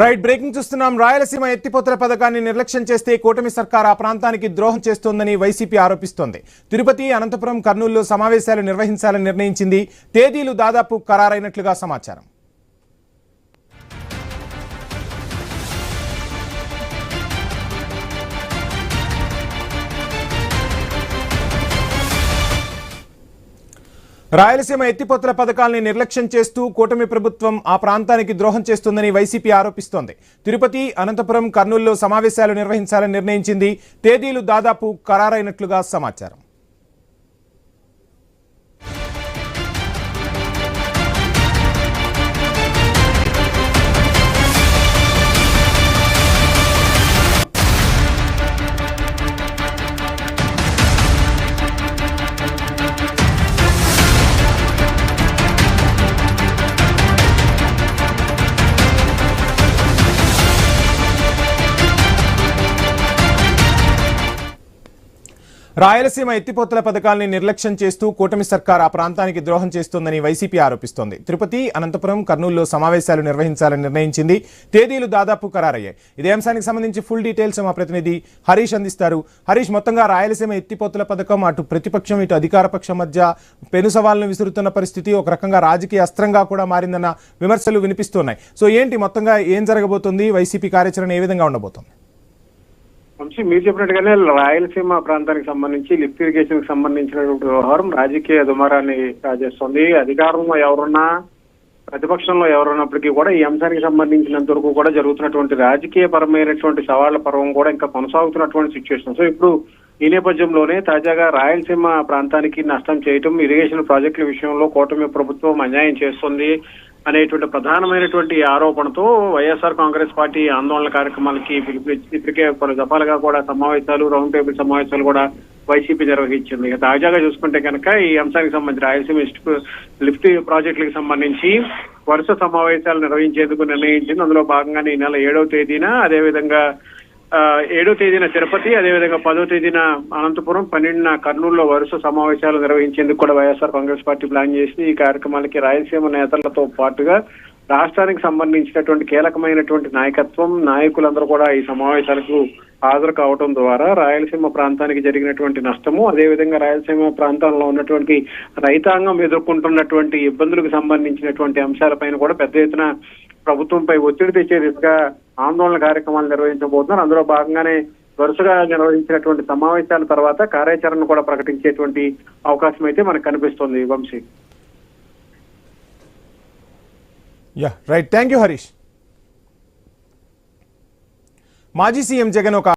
Right breaking చూస్తున్నాం. రాయలసీమ ఎత్తిపోతల పథకాన్ని నిర్లక్ష్యం చేస్తే కూటమి సర్కార్ ఆ ప్రాంతానికి ద్రోహం చేస్తోందని వైసీపీ ఆరోపిస్తోంది. తిరుపతి, అనంతపురం, కర్నూలులో సమావేశాలు నిర్వహించాలని నిర్ణయించింది. తేదీలు దాదాపు ఖరారైనట్లుగా సమాచారం. రాయలసీమ ఎత్తిపోతల పథకాల్ని నిర్లక్ష్యం చేస్తూ కూటమి ప్రభుత్వం ఆ ప్రాంతానికి ద్రోహం చేస్తుందని వైసీపీ ఆరోపిస్తోంది. తిరుపతి, అనంతపురం, కర్నూలులో సమావేశాలు నిర్వహించాలని నిర్ణయించింది. తేదీలు దాదాపు ఖరారైనట్లుగా సమాచారం. రాయలసీమ ఎత్తిపోతల పథకాల్ని నిర్లక్ష్యం చేస్తూ కూటమి సర్కార్ ఆ ప్రాంతానికి ద్రోహం చేస్తోందని వైసీపీ ఆరోపిస్తోంది. తిరుపతి, అనంతపురం, కర్నూలులో సమావేశాలు నిర్వహించాలని నిర్ణయించింది. తేదీలు దాదాపు ఖరారయ్యాయి. ఇదే అంశానికి సంబంధించి ఫుల్ డీటెయిల్స్ మా ప్రతినిధి హరీష్ అందిస్తారు. హరీష్, మొత్తంగా రాయలసీమ ఎత్తిపోతల పథకం అటు ప్రతిపక్షం ఇటు అధికార పక్షం మధ్య పెను సవాళ్లను విసురుతున్న పరిస్థితి, ఒక రకంగా రాజకీయ అస్త్రంగా కూడా మారిందన్న విమర్శలు వినిపిస్తున్నాయి. సో ఏంటి మొత్తంగా ఏం జరగబోతుంది? వైసీపీ కార్యాచరణ ఏ విధంగా ఉండబోతోంది? వంశీ, మీరు చెప్పినట్టుగానే రాయలసీమ ప్రాంతానికి సంబంధించి లిఫ్ట్ ఇరిగేషన్ కి సంబంధించినటువంటి వ్యవహారం రాజకీయ దుమారాన్ని రాజేస్తుంది. అధికారంలో ఎవరున్నా, ప్రతిపక్షంలో ఎవరున్నప్పటికీ కూడా ఈ అంశానికి సంబంధించినంత వరకు కూడా జరుగుతున్నటువంటి రాజకీయ పరమైనటువంటి సవాళ్ల పర్వం కూడా ఇంకా కొనసాగుతున్నటువంటి సిచ్యువేషన్. సో ఇప్పుడు ఈ నేపథ్యంలోనే తాజాగా రాయలసీమ ప్రాంతానికి నష్టం చేయటం, ఇరిగేషన్ ప్రాజెక్టుల విషయంలో కూటమి ప్రభుత్వం అన్యాయం చేస్తుంది అనేటువంటి ప్రధానమైనటువంటి ఆరోపణతో వైఎస్ఆర్ కాంగ్రెస్ పార్టీ ఆందోళన కార్యక్రమాలకి పిలుపునిచ్చి ఇప్పటికే పలు దఫాలుగా కూడా సమావేశాలు, రౌండ్ టేబుల్ సమావేశాలు కూడా వైసీపీ నిర్వహించింది. తాజాగా చూసుకుంటే కనుక ఈ అంశానికి సంబంధించి రాయలసీమ లిఫ్ట్ ప్రాజెక్టులకు సంబంధించి వరుస సమావేశాలు నిర్వహించేందుకు నిర్ణయించింది. అందులో భాగంగానే ఈ నెల 7వ తేదీన, అదేవిధంగా 7వ తేదీన తిరుపతి, అదేవిధంగా 10వ తేదీన అనంతపురం, 12న కర్నూలులో వరుస సమావేశాలు నిర్వహించేందుకు కూడా వైఎస్ఆర్ కాంగ్రెస్ పార్టీ ప్లాన్ చేసి ఈ కార్యక్రమాలకి రాయలసీమ నేతలతో పాటుగా రాష్ట్రానికి సంబంధించినటువంటి కీలకమైనటువంటి నాయకులందరూ కూడా ఈ సమావేశాలకు హాజరు కావడం ద్వారా రాయలసీమ ప్రాంతానికి జరిగినటువంటి నష్టము, అదేవిధంగా రాయలసీమ ప్రాంతంలో ఉన్నటువంటి రైతాంగం ఎదుర్కొంటున్నటువంటి ఇబ్బందులకు సంబంధించినటువంటి అంశాలపైన కూడా పెద్ద ఎత్తున ప్రభుత్వంపై ఒత్తిడి తెచ్చే దిశగా ఆందోళన కార్యక్రమాలు నిర్వహించబోతున్నారు. అందులో భాగంగానే వరుసగా నిర్వహించినటువంటి సమావేశాల తర్వాత కార్యాచరణ కూడా ప్రకటించేటువంటి అవకాశం అయితే మనకు కనిపిస్తుంది. Vamshi, right, thank you Harish. మాజీ సీఎం జగన్ ఒక